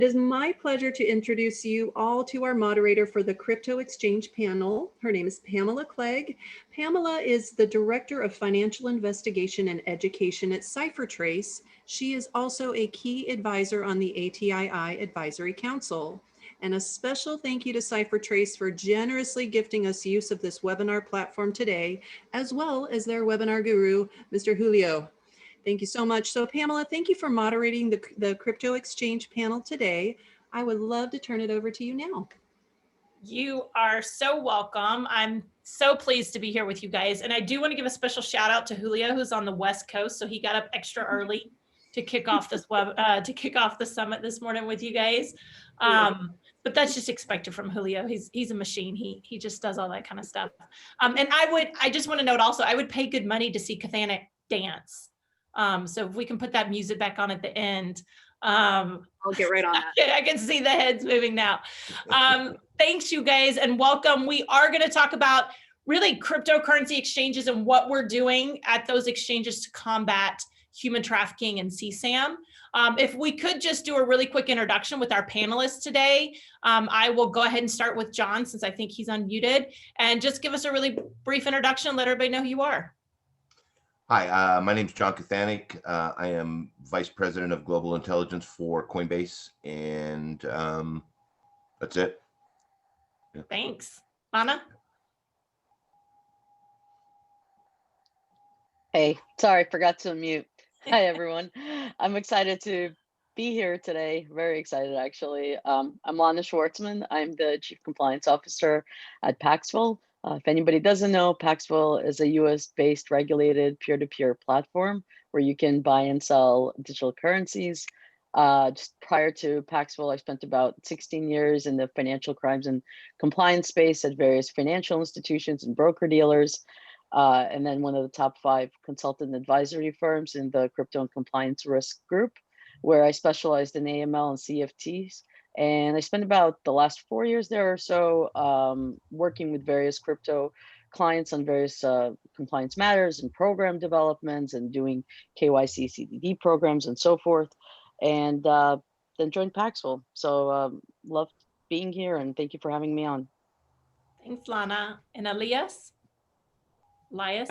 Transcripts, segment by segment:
It is my pleasure to introduce you all to our moderator for the Crypto Exchange panel. Her name is Pamela Clegg. Pamela is the Director of Financial Investigation and Education at CipherTrace. She is also a key advisor on the ATII Advisory Council. And a special thank you to CipherTrace for generously gifting us use of this webinar platform today, as well as their webinar guru, Mr. Julio. Thank you so much. So Pamela, thank you for moderating the Crypto Exchange panel today. I would love to turn it over to you now. You are so welcome. I'm so pleased to be here with you guys. And I do want to give a special shout out to Julio, who's on the West Coast. So he got up extra early to kick off this the summit this morning with you guys. But that's just expected from Julio. He's a machine. He just does all that kind of stuff. And I just want to note also, I would pay good money to see Cathanic dance. So if we can put that music back on at the end. I'll get right on that. I can see the heads moving now. Thanks you guys and welcome. We are going to talk about really cryptocurrency exchanges and what we're doing at those exchanges to combat human trafficking and CSAM. If we could just do a really quick introduction with our panelists today, I will go ahead and start with John since I think he's unmuted and just give us a really brief introduction, let everybody know who you are. Hi, my name is John Cathanic. I am Vice President of Global Intelligence for Coinbase, and that's it. Yeah. Thanks. Anna? Hey, sorry, forgot to unmute. Hi, everyone. I'm excited to be here today. Very excited, actually. I'm Lana Schwartzman. I'm the Chief Compliance Officer at Paxful. If anybody doesn't know, Paxful is a US-based regulated peer-to-peer platform where you can buy and sell digital currencies. Just prior to Paxful, I spent about 16 years in the financial crimes and compliance space at various financial institutions and broker-dealers, and then one of the top 5 consultant advisory firms in the crypto and compliance risk group, where I specialized in AML and CFTs. And I spent about the last 4 years there or so working with various crypto clients on various compliance matters and program developments and doing KYC, CDD programs and so forth. And then joined Paxful. So loved being here and thank you for having me on. Thanks, Lana. And Elias? Hi,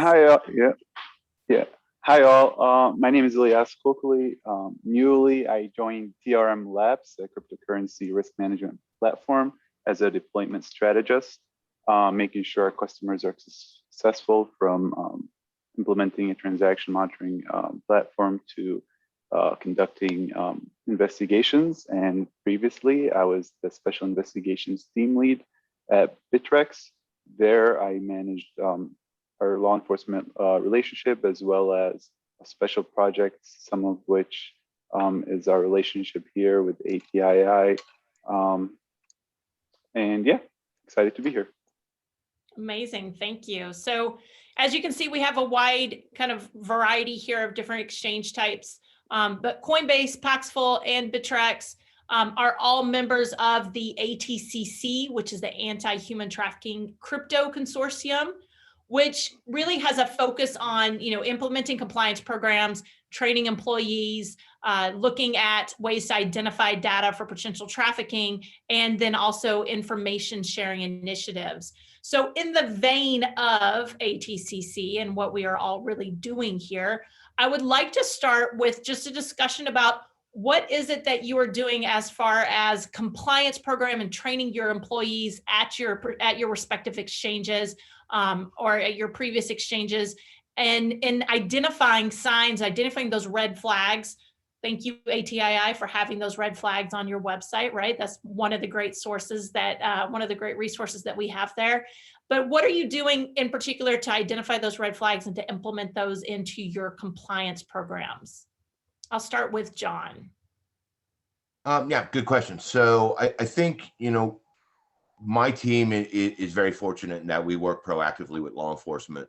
yeah. Hi all, my name is Elias Kokoli. Newly, I joined TRM Labs, a cryptocurrency risk management platform, as a deployment strategist, making sure our customers are successful from implementing a transaction monitoring platform to conducting investigations. And previously, I was the special investigations team lead at Bitrex. There, I managed our law enforcement relationship, as well as special projects, some of which is our relationship here with ATII. And yeah, excited to be here. Amazing, thank you. So as you can see, we have a wide kind of variety here of different exchange types, but Coinbase, Paxful, and Bitrex are all members of the ATCC, which is the Anti-Human Trafficking Crypto Consortium, which really has a focus on, implementing compliance programs, training employees, looking at ways to identify data for potential trafficking, and then also information sharing initiatives. So in the vein of ATCC and what we are all really doing here, I would like to start with just a discussion about what is it that you are doing as far as compliance program and training your employees at your respective exchanges, or at your previous exchanges, and in identifying signs, identifying those red flags. Thank you, ATII, for having those red flags on your website, right? That's one of the great sources that, one of the great resources that we have there. But what are you doing in particular to identify those red flags and to implement those into your compliance programs? I'll start with John. Yeah, good question. So I think, my team is very fortunate in that we work proactively with law enforcement.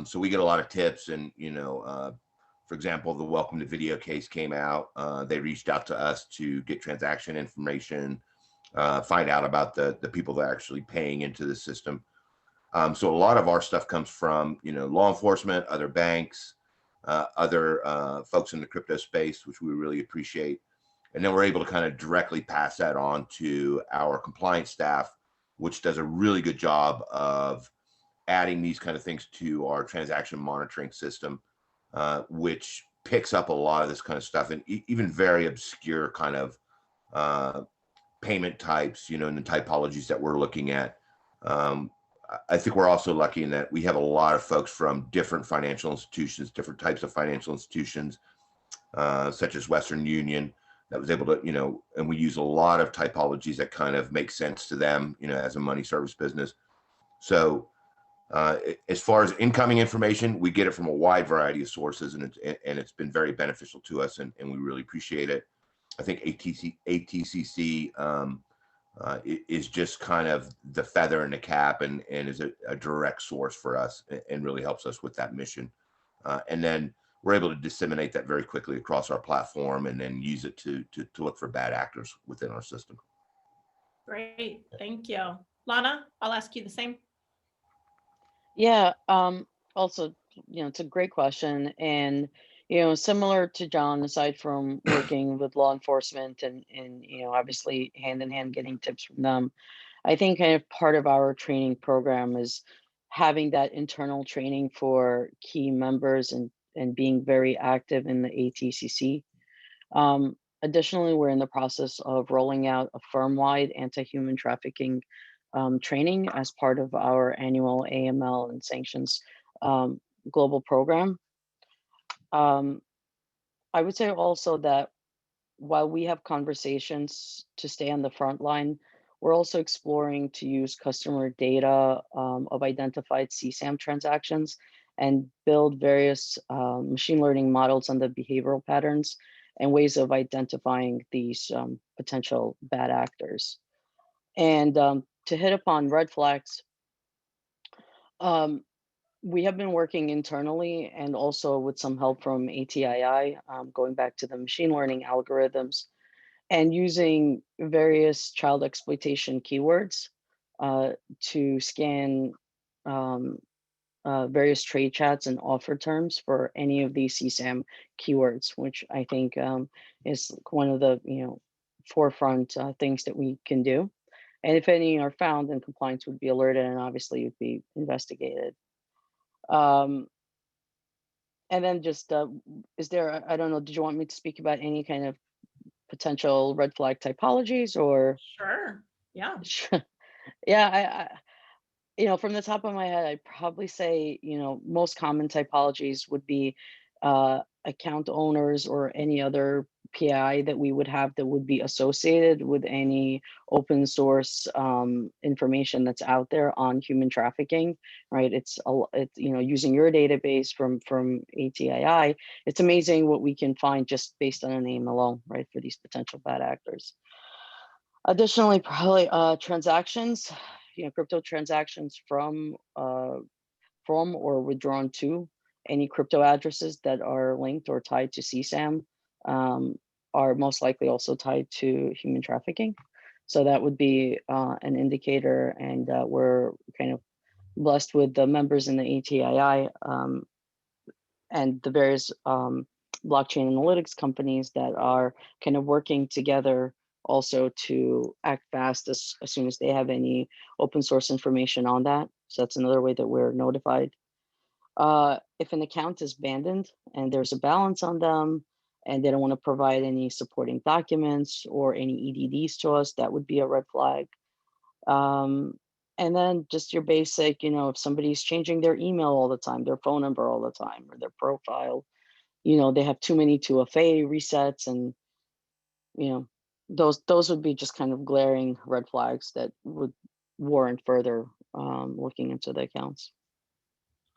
So we get a lot of tips and, for example, the Welcome to Video case came out. They reached out to us to get transaction information, find out about the people that are actually paying into the system. So a lot of our stuff comes from, law enforcement, other banks, other folks in the crypto space, which we really appreciate. And then we're able to kind of directly pass that on to our compliance staff, which does a really good job of adding these kind of things to our transaction monitoring system, which picks up a lot of this kind of stuff, and even very obscure kind of payment types, you know, and the typologies that we're looking at. I think we're also lucky in that we have a lot of folks from different financial institutions, different types of financial institutions, such as Western Union, that was able to, you know, and we use a lot of typologies that kind of make sense to them, you know, as a money service business. So as far as incoming information, we get it from a wide variety of sources, and it's been very beneficial to us, and we really appreciate it. I think ATCC is just kind of the feather in the cap, and is a direct source for us, and really helps us with that mission. And then we're able to disseminate that very quickly across our platform, and then use it to look for bad actors within our system. Great, thank you. Lana, I'll ask you the same. Yeah, also, you know, it's a great question. And, you know, similar to John, aside from working with law enforcement and, you know, obviously hand in hand getting tips from them, I think kind of part of our training program is having that internal training for key members and being very active in the ATCC. Additionally, we're in the process of rolling out a firm-wide anti-human trafficking training as part of our annual AML and Sanctions global program. I would say also that while we have conversations to stay on the front line, we're also exploring to use customer data of identified CSAM transactions and build various machine learning models on the behavioral patterns and ways of identifying these potential bad actors. And to hit upon red flags, we have been working internally and also with some help from ATII, going back to the machine learning algorithms and using various child exploitation keywords to scan various trade chats and offer terms for any of these CSAM keywords, which I think is one of the, you know, forefront things that we can do. And if any are found, then compliance would be alerted and obviously would be investigated. And then just, is there, I don't know, did you want me to speak about any kind of potential red flag typologies or? Sure, yeah. Yeah, I you know, from the top of my head, I'd probably say, you know, most common typologies would be account owners or any other PI that we would have that would be associated with any open source information that's out there on human trafficking, right? It's you know, using your database from ATII, it's amazing what we can find just based on a name alone, right, for these potential bad actors. Additionally, probably transactions, you know, crypto transactions from or withdrawn to any crypto addresses that are linked or tied to CSAM are most likely also tied to human trafficking. So that would be an indicator, and we're kind of blessed with the members in the ATII and the various blockchain analytics companies that are kind of working together also to act fast as soon as they have any open source information on that. So that's another way that we're notified. If an account is abandoned and there's a balance on them and they don't want to provide any supporting documents or any EDDs to us, that would be a red flag. And then just your basic, you know, if somebody's changing their email all the time, their phone number all the time, or their profile, you know, they have too many 2FA resets, and, you know, those would be just kind of glaring red flags that would warrant further looking into the accounts.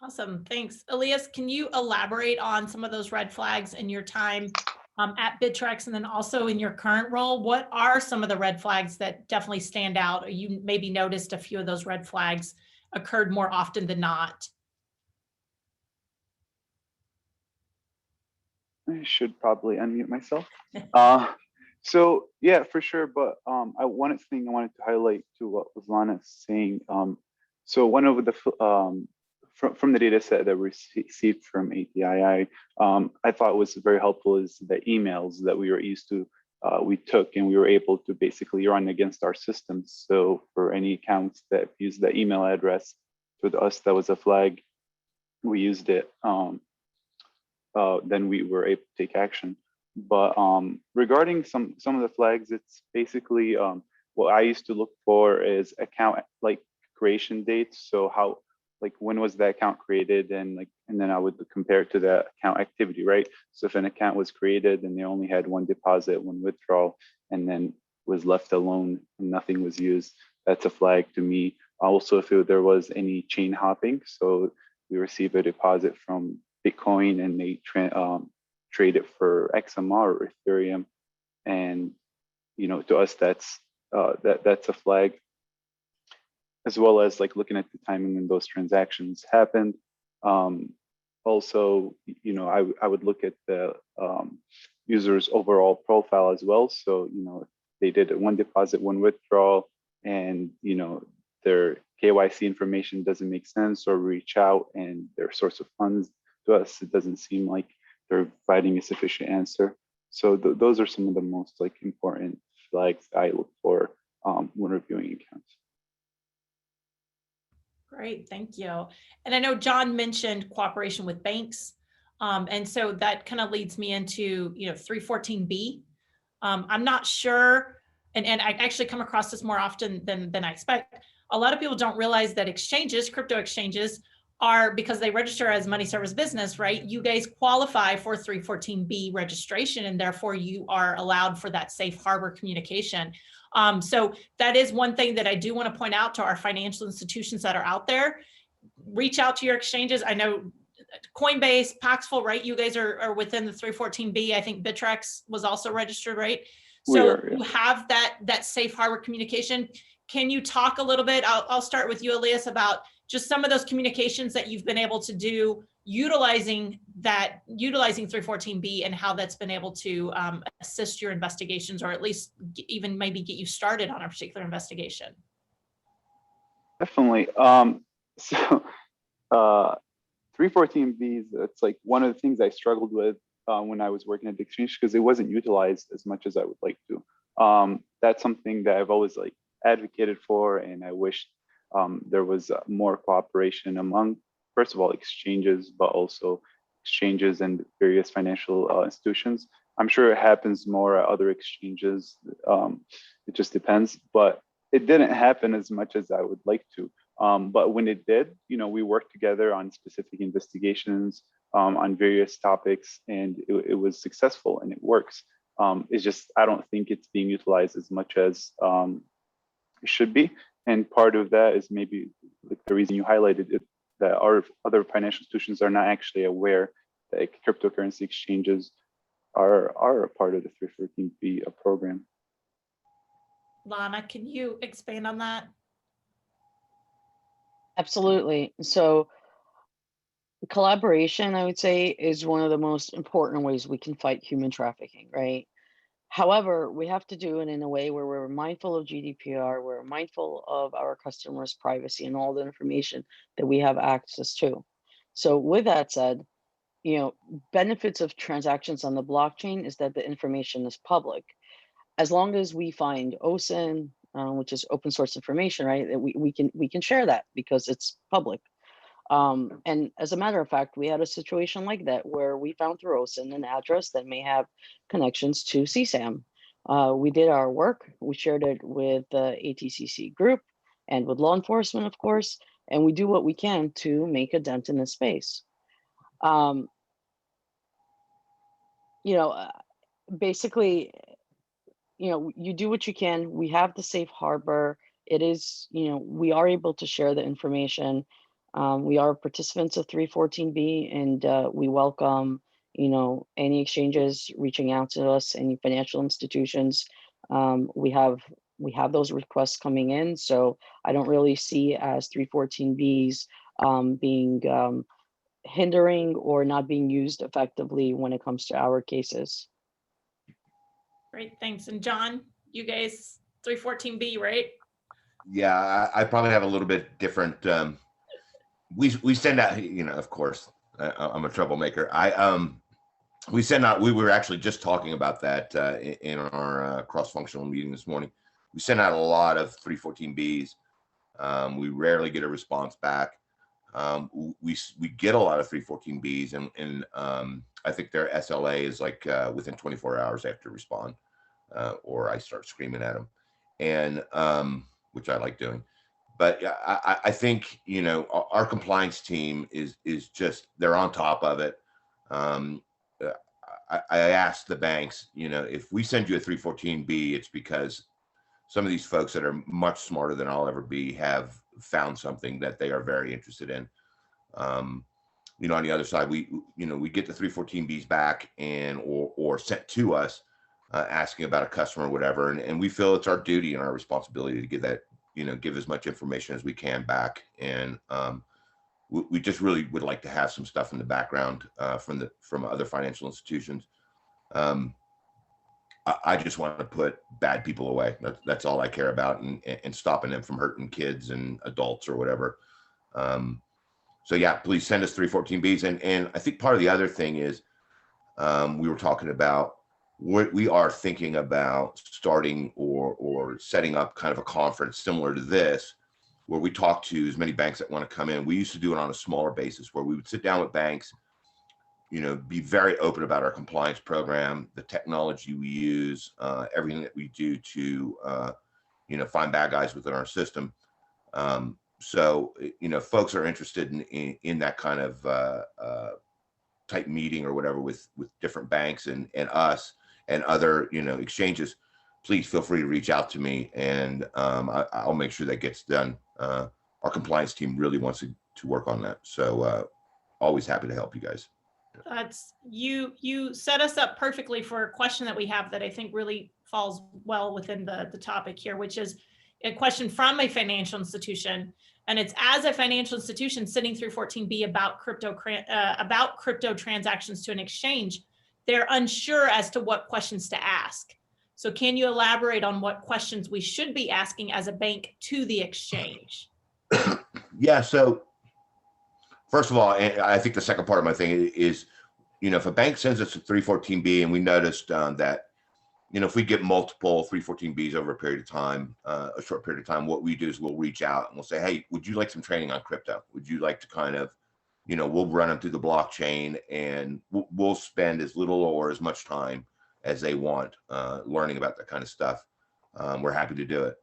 Awesome, thanks. Elias, can you elaborate on some of those red flags in your time at Bittrex and then also in your current role? What are some of the red flags that definitely stand out, or you maybe noticed a few of those red flags occurred more often than not? I should probably unmute myself. So yeah, for sure. But one thing I wanted to highlight to what was Lana saying. So one of the from the data set that we received from ATII, I thought was very helpful is the emails that we were used to we took, and we were able to basically run against our systems. So for any accounts that use the email address, with us that was a flag, we used it. Then we were able to take action. But regarding some of the flags, it's basically what I used to look for is account like creation dates. So how, like, when was the account created, and then I would compare it to the account activity, right? So if an account was created and they only had one deposit, one withdrawal, and then was left alone and nothing was used, that's a flag to me. Also, if there was any chain hopping, so we receive a deposit from Bitcoin and they trade it for XMR or Ethereum, and to us that's a flag, as well as like looking at the timing when those transactions happened. Also, I would look at the user's overall profile as well. So if they did one deposit, one withdrawal, and their KYC information doesn't make sense, or reach out and their source of funds to us, it doesn't seem like they're providing a sufficient answer. So those are some of the most important flags I look for when reviewing accounts. Great, thank you. And I know John mentioned cooperation with banks. And so that kind of leads me into, 314B. I'm not sure, and I actually come across this more often than I expect. A lot of people don't realize that exchanges, crypto exchanges, are, because they register as money service business, right? You guys qualify for 314B registration, and therefore you are allowed for that safe harbor communication. So that is one thing that I do want to point out to our financial institutions that are out there. Reach out to your exchanges. I know Coinbase, Paxful, right? You guys are within the 314B. I think Bittrex was also registered, right? So you have that safe harbor communication. Can you talk a little bit? I'll start with you, Elias, about just some of those communications that you've been able to do utilizing 314B, and how that's been able to assist your investigations, or at least even maybe get you started on a particular investigation. Definitely. So 314Bs, it's like one of the things I struggled with when I was working at the exchange, because it wasn't utilized as much as I would like to. That's something that I've always advocated for, and I wish there was more cooperation among, first of all, exchanges, but also exchanges and various financial institutions. I'm sure it happens more at other exchanges. It just depends, but it didn't happen as much as I would like to. But when it did, we worked together on specific investigations on various topics, and it was successful and it works. It's just, I don't think it's being utilized as much as it should be. And part of that is maybe the reason you highlighted it, that our other financial institutions are not actually aware that cryptocurrency exchanges are a part of the 314B program. Lana, can you expand on that? Absolutely. So collaboration, I would say, is one of the most important ways we can fight human trafficking, right? However, we have to do it in a way where we're mindful of GDPR, we're mindful of our customers' privacy and all the information that we have access to. So with that said, benefits of transactions on the blockchain is that the information is public. As long as we find OSIN, which is open source information, right, that we can share that because it's public. And as a matter of fact, we had a situation like that where we found through OSIN an address that may have connections to CSAM. We did our work. We shared it with the ATCC group and with law enforcement, of course, and we do what we can to make a dent in this space. Basically, you do what you can. We have the safe harbor. It is, we are able to share the information. We are participants of 314B, and we welcome, any exchanges reaching out to us, any financial institutions. We have those requests coming in, so I don't really see as 314Bs being hindering or not being used effectively when it comes to our cases. Great, thanks. And John, you guys 314B, right? Yeah, I probably have a little bit different. We send out, of course, I'm a troublemaker. we send out, we were actually just talking about that in our cross-functional meeting this morning. We send out a lot of 314Bs. We rarely get a response back. We get a lot of 314Bs, and I think their SLA is like within 24 hours after respond, or I start screaming at them, and which I like doing. But I think, you know, our compliance team is just, they're on top of it. I asked the banks, you know, if we send you a 314B, it's because some of these folks that are much smarter than I'll ever be have found something that they are very interested in. You know, on the other side, we get the 314Bs back and or sent to us asking about a customer or whatever, and we feel it's our duty and our responsibility to give that, you know, give as much information as we can back. And we just really would like to have some stuff in the background from other financial institutions. I just want to put bad people away. That's all I care about, and stopping them from hurting kids and adults or whatever. So yeah, please send us 314Bs. And I think part of the other thing is we were talking about what we are thinking about starting or setting up kind of a conference similar to this, where we talk to as many banks that want to come in. We used to do it on a smaller basis, where we would sit down with banks, you know, be very open about our compliance program, the technology we use, everything that we do to, you know, find bad guys within our system. So, you know, folks are interested in that kind of type meeting or whatever with different banks and us and other, you know, exchanges. Please feel free to reach out to me, and I'll make sure that gets done. Our compliance team really wants to work on that. So always happy to help you guys. That's you set us up perfectly for a question that we have that I think really falls well within the topic here, which is a question from a financial institution. And it's, as a financial institution sitting through 14B about crypto transactions to an exchange, they're unsure as to what questions to ask. So can you elaborate on what questions we should be asking as a bank to the exchange? Yeah, so first of all, I think the second part of my thing is, you know, if a bank sends us a 314B and we noticed that, you know, if we get multiple 314Bs over a period of time, a short period of time, what we do is we'll reach out and we'll say, hey, would you like some training on crypto? Would you like to kind of, you know, we'll run them through the blockchain, and we'll spend as little or as much time as they want learning about that kind of stuff. We're happy to do it.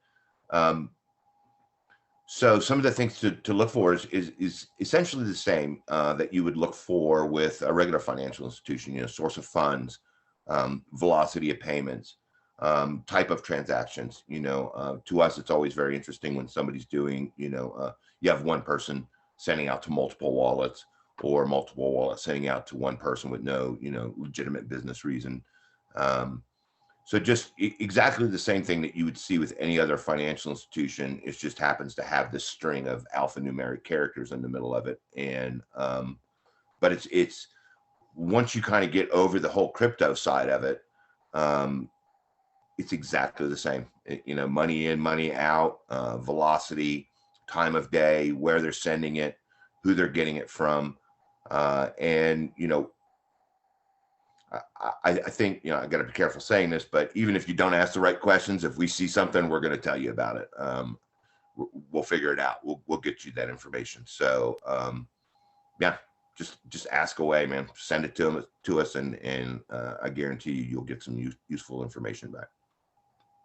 So some of the things to look for is essentially the same that you would look for with a regular financial institution, you know, source of funds, velocity of payments, type of transactions. You know, to us, it's always very interesting when somebody's doing, you know, you have one person sending out to multiple wallets, or multiple wallets sending out to one person with no, you know, legitimate business reason. So just exactly the same thing that you would see with any other financial institution. It just happens to have this string of alphanumeric characters in the middle of it. And but it's once you kind of get over the whole crypto side of it, it's exactly the same. You know, money in, money out, velocity, time of day, where they're sending it, who they're getting it from, and you know. I think, you know, I got to be careful saying this, but even if you don't ask the right questions, if we see something, we're going to tell you about it. We'll figure it out. We'll get you that information. So, yeah, just ask away, man. Send it to us, and I guarantee you'll get some useful information back.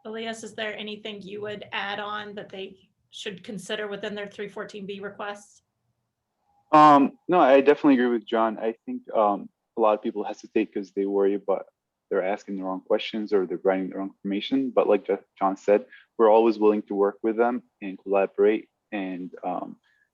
Elias, is there anything you would add on that they should consider within their 314B requests? No, I definitely agree with John. I think a lot of people hesitate because they worry about they're asking the wrong questions or they're writing the wrong information. But like John said, we're always willing to work with them and collaborate and,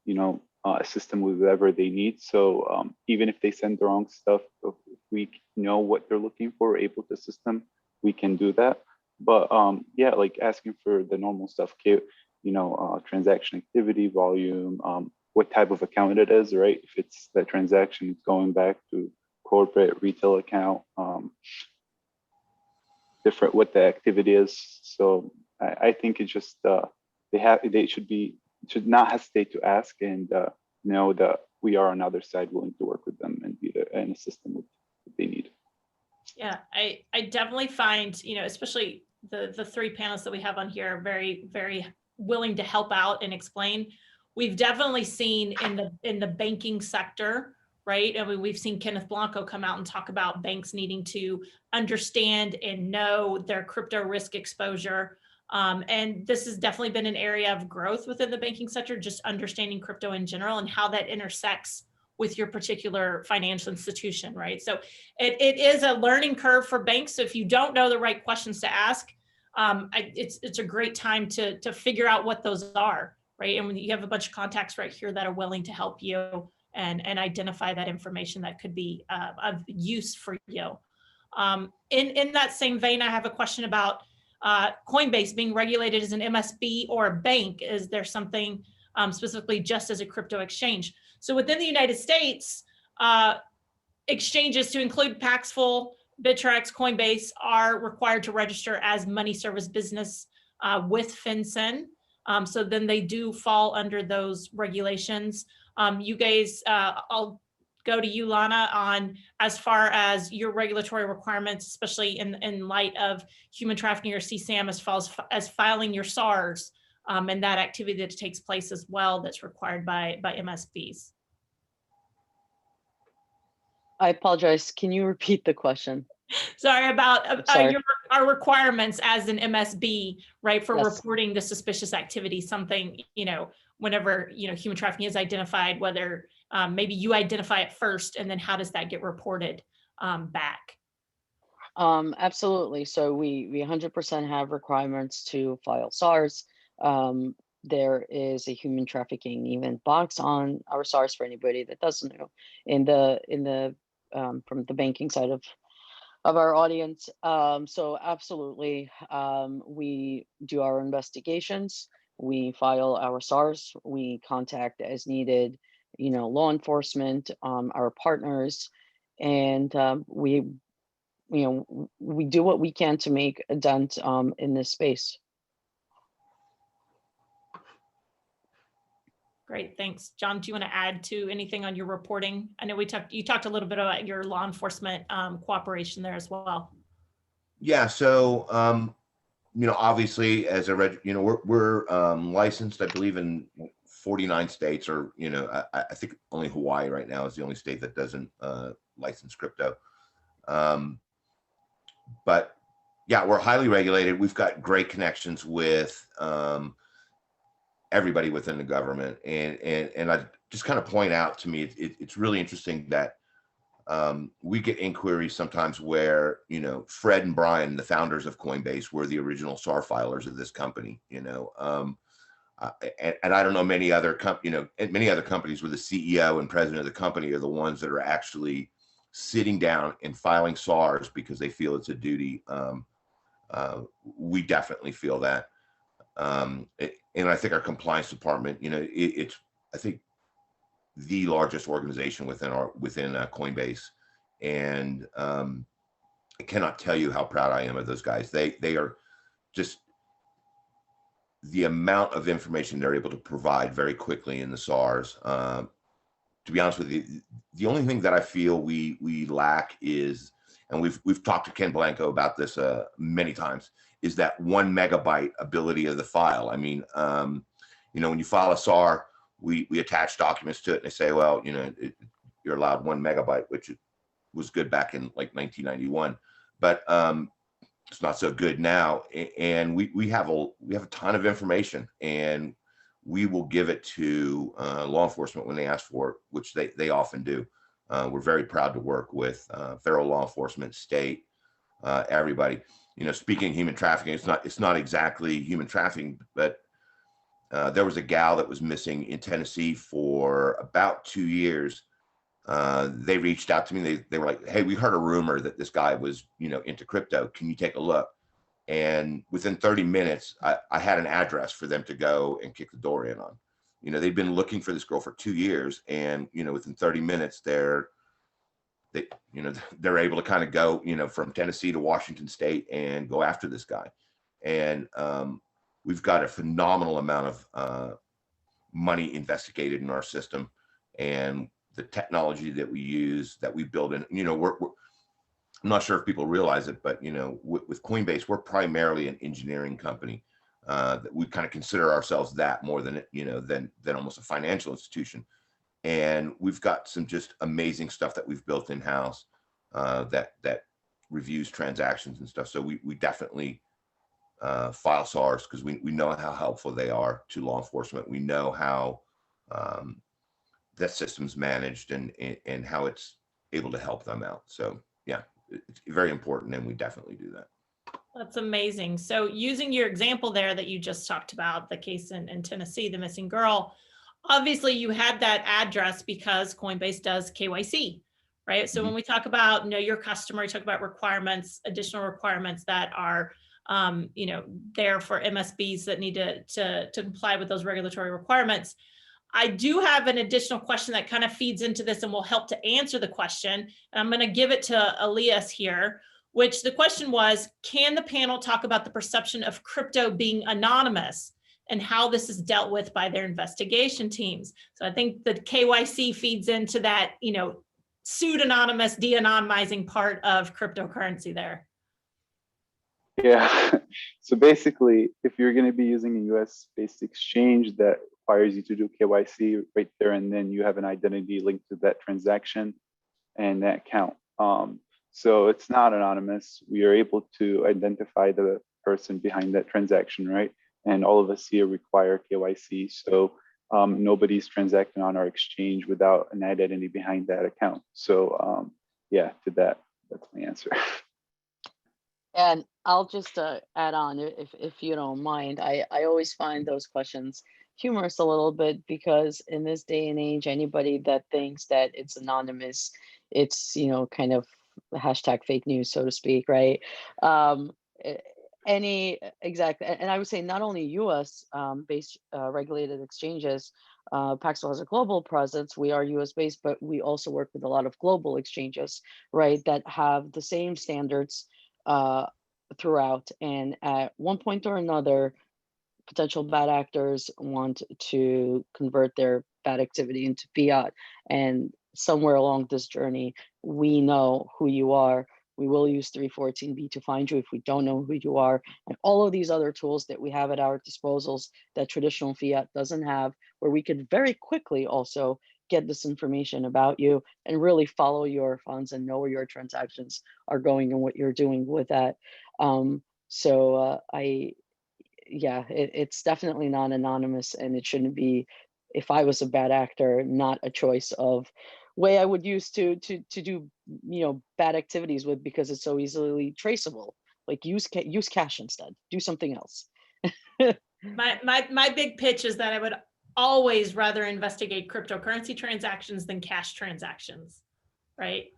you know, assist them with whatever they need. So even if they send the wrong stuff, if we know what they're looking for, we're able to assist them, we can do that. But yeah, like asking for the normal stuff, you know, transaction activity, volume, what type of account it is, right? If it's the transaction, it's going back to corporate, retail account, different what the activity is. So I think it's just they should not hesitate to ask, and know that we are on the other side willing to work with them and be there and assist them with what they need. Yeah, I definitely find, especially the three panelists that we have on here are very, very willing to help out and explain. We've definitely seen in the banking sector, right? I mean, we've seen Kenneth Blanco come out and talk about banks needing to understand and know their crypto risk exposure. And this has definitely been an area of growth within the banking sector, just understanding crypto in general and how that intersects with your particular financial institution, right? So it is a learning curve for banks. So if you don't know the right questions to ask, it's a great time to figure out what those are, right? And when you have a bunch of contacts right here that are willing to help you and identify that information that could be of use for you. In that same vein, I have a question about Coinbase being regulated as an MSB or a bank. Is there something specifically just as a crypto exchange? So within the United States, exchanges to include Paxful, Bittrex, Coinbase are required to register as money service business with FinCEN. So then they do fall under those regulations. You guys, I'll go to you, Lana, on as far as your regulatory requirements, especially in light of human trafficking or CSAM, as far as filing your SARS and that activity that takes place as well that's required by MSBs. I apologize. Can you repeat the question? Sorry about Sorry. our requirements as an MSB, right, for Yes. reporting the suspicious activity, something, whenever, human trafficking is identified, whether maybe you identify it first, and then how does that get reported back? Absolutely. So we 100% have requirements to file SARS. There is a human trafficking event box on our SARS for anybody that doesn't know in the from the banking side of our audience. So absolutely, we do our investigations, we file our SARS, we contact as needed, law enforcement, our partners, and we do what we can to make a dent in this space. Great, thanks. John, do you want to add to anything on your reporting? I know you talked a little bit about your law enforcement cooperation there as well. Yeah, so obviously, as a we're licensed, I believe, in 49 states, or I think only Hawaii right now is the only state that doesn't license crypto. But yeah, we're highly regulated. We've got great connections with everybody within the government, and I just kind of point out, to me, it's really interesting that we get inquiries sometimes where Fred and Brian, the founders of Coinbase, were the original SAR filers of this company. And I don't know many other companies where the CEO and president of the company are the ones that are actually sitting down and filing SARs because they feel it's a duty. We definitely feel that. And I think our compliance department, it's, I think, the largest organization within Coinbase, and I cannot tell you how proud I am of those guys. They are just, the amount of information they're able to provide very quickly in the SARs. To be honest with you, the only thing that I feel we lack is, and we've talked to Ken Blanco about this many times, is that 1 megabyte ability of the file. I mean, when you file a SAR, we attach documents to it, and they say, well, you're allowed 1 megabyte, which was good back in like 1991, but it's not so good now. And we have a ton of information, and we will give it to law enforcement when they ask for it, which they often do. We're very proud to work with federal law enforcement, state, everybody. Speaking of human trafficking, it's not exactly human trafficking, but there was a gal that was missing in Tennessee for about 2 years. They reached out to me. They were like, hey, we heard a rumor that this guy was, into crypto. Can you take a look? And within 30 minutes, I had an address for them to go and kick the door in on. They've been looking for this girl for 2 years, and, within 30 minutes, they're able to kind of go, from Tennessee to Washington State and go after this guy. And we've got a phenomenal amount of money investigated in our system, and the technology that we use, that we build in, I'm not sure if people realize it, but with Coinbase, we're primarily an engineering company. That we kind of consider ourselves that more than than almost a financial institution. And we've got some just amazing stuff that we've built in house that reviews transactions and stuff. So we definitely file SARs because we know how helpful they are to law enforcement. We know how that system's managed and how it's able to help them out. So yeah, it's very important, and we definitely do that. That's amazing. So using your example there that you just talked about, the case in Tennessee, the missing girl, obviously you had that address because Coinbase does KYC, right? So when we talk about know your customer, we talk about requirements, additional requirements that are there for MSBs that need to comply with those regulatory requirements. I do have an additional question that kind of feeds into this and will help to answer the question. And I'm going to give it to Elias here, which the question was, can the panel talk about the perception of crypto being anonymous and how this is dealt with by their investigation teams? So I think the KYC feeds into that, pseudonymous, de-anonymizing part of cryptocurrency there. Yeah. So basically, if you're going to be using a US-based exchange that requires you to do KYC right there and then, you have an identity linked to that transaction and that account. So it's not anonymous. We are able to identify the person behind that transaction, right? And all of us here require KYC. So nobody's transacting on our exchange without an identity behind that account. So yeah, to that, that's my answer. And I'll just add on, if you don't mind. I always find those questions humorous a little bit, because in this day and age, anybody that thinks that it's anonymous, it's kind of hashtag fake news, so to speak, right? Exactly. And I would say not only US based regulated exchanges, Paxful has a global presence. We are US based, but we also work with a lot of global exchanges, right, that have the same standards throughout. And at one point or another, potential bad actors want to convert their bad activity into fiat. And somewhere along this journey, we know who you are. We will use 314B to find you if we don't know who you are. And all of these other tools that we have at our disposals that traditional fiat doesn't have, where we could very quickly also get this information about you and really follow your funds and know where your transactions are going and what you're doing with that. It's definitely not anonymous, and it shouldn't be, if I was a bad actor, not a choice of way I would use to do bad activities with, because it's so easily traceable. Like use cash instead. Do something else. My big pitch is that I would always rather investigate cryptocurrency transactions than cash transactions, right?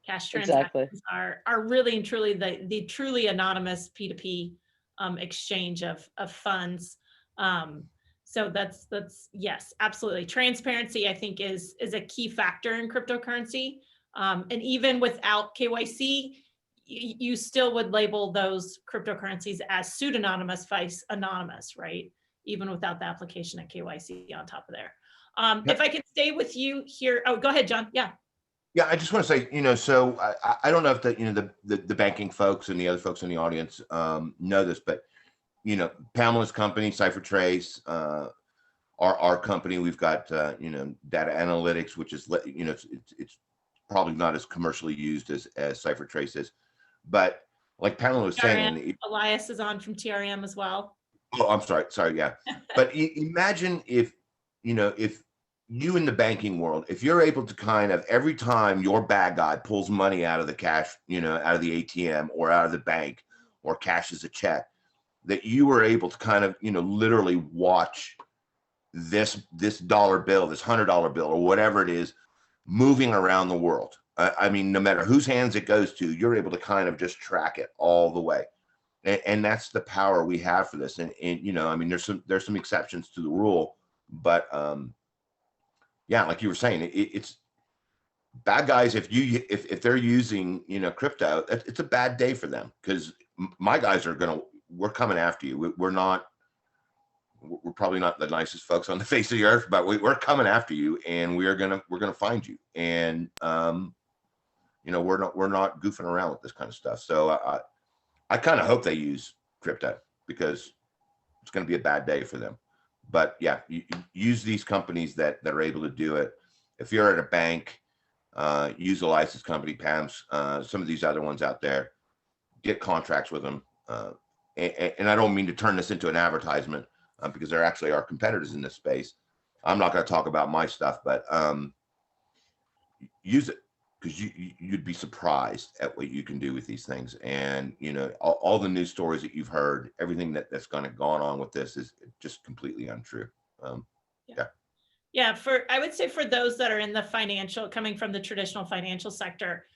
Cash transactions are really and truly the truly anonymous P2P exchange of funds. So that's yes, absolutely. Transparency, I think, is a key factor in cryptocurrency. And even without KYC, you still would label those cryptocurrencies as pseudonymous, vice anonymous, right? Even without the application of KYC on top of there. If I can stay with you here. Oh, go ahead, John. Yeah. Yeah, I just want to say, so I don't know if the banking folks and the other folks in the audience know this, but Pamela's company, CipherTrace, our company, we've got data analytics, which is it's probably not as commercially used as CipherTrace is, but like Pamela was saying, Elias is on from TRM as well. Oh, I'm sorry, yeah. But imagine if you in the banking world, if you're able to kind of, every time your bad guy pulls money out of the cash, out of the ATM or out of the bank or cashes a check, that you were able to kind of, literally watch this dollar bill, this $100 bill or whatever it is, moving around the world. I mean, no matter whose hands it goes to, you're able to kind of just track it all the way. And that's the power we have for this. And I mean, there's some exceptions to the rule, but yeah, like you were saying, it's bad guys. If they're using crypto, it's a bad day for them, because my guys we're coming after you. We're probably not the nicest folks on the face of the earth, but we're coming after you, and we're gonna find you. And we're not goofing around with this kind of stuff. So I kind of hope they use crypto, because it's going to be a bad day for them. But yeah, you use these companies that are able to do it. If you're at a bank, use a licensed company, PAMS, some of these other ones out there, get contracts with them. And I don't mean to turn this into an advertisement, because there actually are competitors in this space. I'm not going to talk about my stuff, but use it, because you'd be surprised at what you can do with these things. And all the news stories that you've heard, everything that's gone on with this is just completely untrue. Yeah, I would say for those that are in the coming from the traditional financial sector,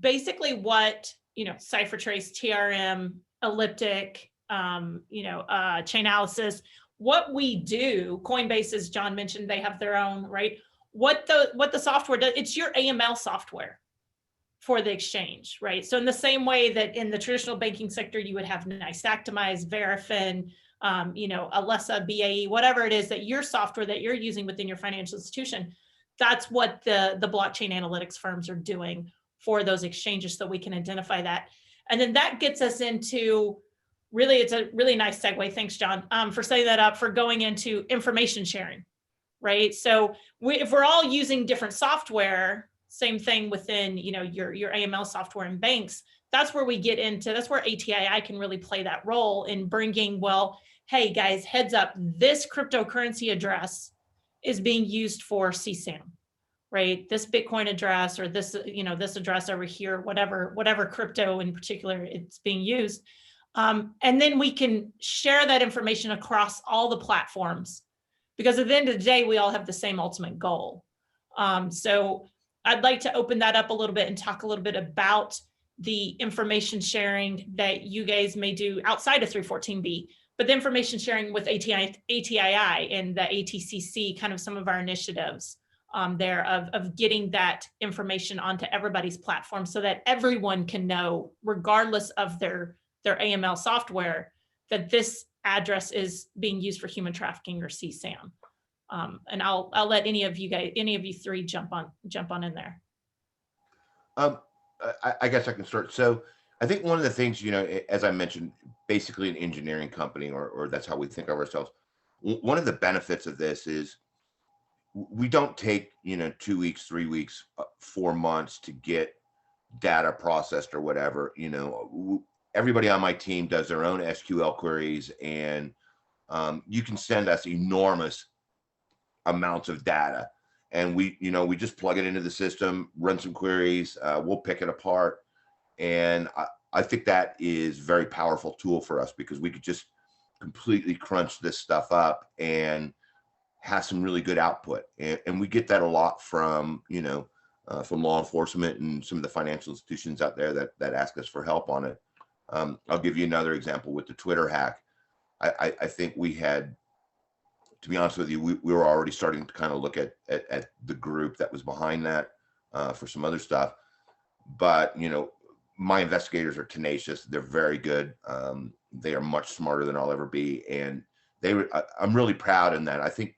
basically what CipherTrace, TRM, Elliptic, Chainalysis, what we do, Coinbase, as John mentioned, they have their own, right? What the software does, it's your AML software for the exchange, right? So in the same way that in the traditional banking sector, you would have Nisactimize, Verifin, Alessa, BAE, whatever it is that your software that you're using within your financial institution, that's what the blockchain analytics firms are doing for those exchanges, so we can identify that. And then that gets us into, really, it's a really nice segue. Thanks, John, for setting that up, for going into information sharing, right? So if we're all using different software, same thing within your AML software and banks, that's where that's where ATII can really play that role in bringing, well, hey guys, heads up, this cryptocurrency address is being used for CSAM, right? This Bitcoin address, or this, this address over here, whatever crypto in particular it's being used. And then we can share that information across all the platforms, because at the end of the day, we all have the same ultimate goal. So I'd like to open that up a little bit and talk a little bit about the information sharing that you guys may do outside of 314B, but the information sharing with ATII and the ATCC, kind of some of our initiatives there of getting that information onto everybody's platform, so that everyone can know, regardless of their AML software, that this address is being used for human trafficking or CSAM. And I'll let any of you three jump on in there. I guess I can start. So I think one of the things, as I mentioned, basically an engineering company, or that's how we think of ourselves. One of the benefits of this is we don't take, 2 weeks, 3 weeks, 4 months to get data processed or whatever. Everybody on my team does their own SQL queries, and you can send us enormous amounts of data, and we just plug it into the system, run some queries, we'll pick it apart. And I think that is a very powerful tool for us, because we could just completely crunch this stuff up and have some really good output. And we get that a lot from law enforcement and some of the financial institutions out there that ask us for help on it. I'll give you another example with the Twitter hack. I think we had, to be honest with you, we were already starting to kind of look at the group that was behind that for some other stuff. But, my investigators are tenacious. They're very good. They are much smarter than I'll ever be. And I'm really proud in that. I think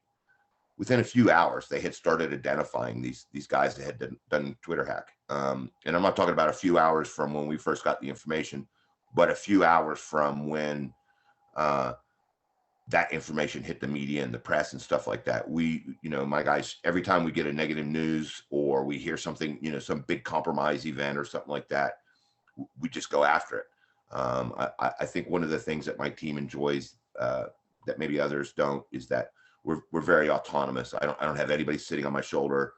within a few hours, they had started identifying these guys that had done Twitter hack. And I'm not talking about a few hours from when we first got the information, but a few hours from when that information hit the media and the press and stuff like that. My guys, every time we get a negative news or we hear something, some big compromise event or something like that, we just go after it. I think one of the things that my team enjoys that maybe others don't is that we're very autonomous. I don't have anybody sitting on my shoulder.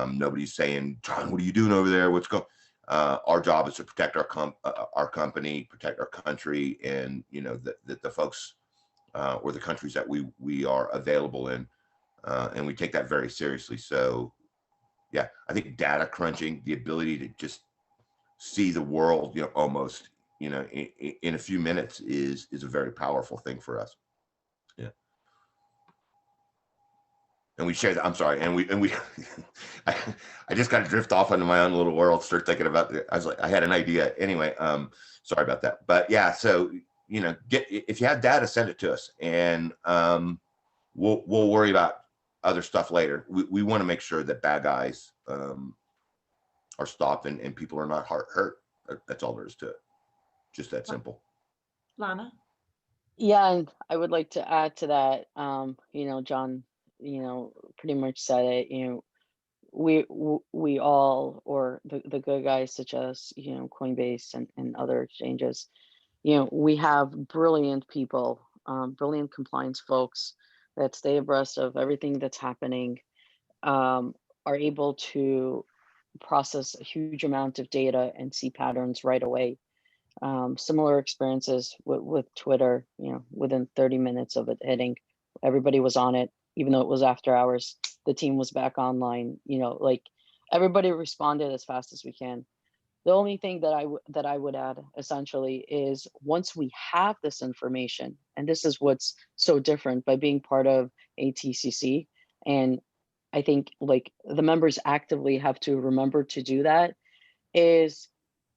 Nobody's saying, John, what are you doing over there? What's going? Our job is to protect our company, protect our country, and the folks or the countries that we are available in, and we take that very seriously. So, yeah, I think data crunching, the ability to just see the world, almost, in a few minutes is a very powerful thing for us. Yeah. And we share that. I'm sorry. And we, I just got to drift off into my own little world, start thinking about I had an idea anyway. Sorry about that. But yeah, so, if you have data, send it to us, and we'll worry about other stuff later. We want to make sure that bad guys are stopped and people are not hurt. That's all there is to it. Just that simple. Lana? Yeah, and I would like to add to that. John, pretty much said it. We all, or the good guys such as Coinbase and other exchanges, we have brilliant people, brilliant compliance folks that stay abreast of everything that's happening, are able to process a huge amount of data and see patterns right away. Similar experiences with Twitter, within 30 minutes of it hitting, everybody was on it, even though it was after hours. The team was back online, like everybody responded as fast as we can. The only thing that I would add essentially is once we have this information, and this is what's so different by being part of ATCC, and I think like the members actively have to remember to do that, is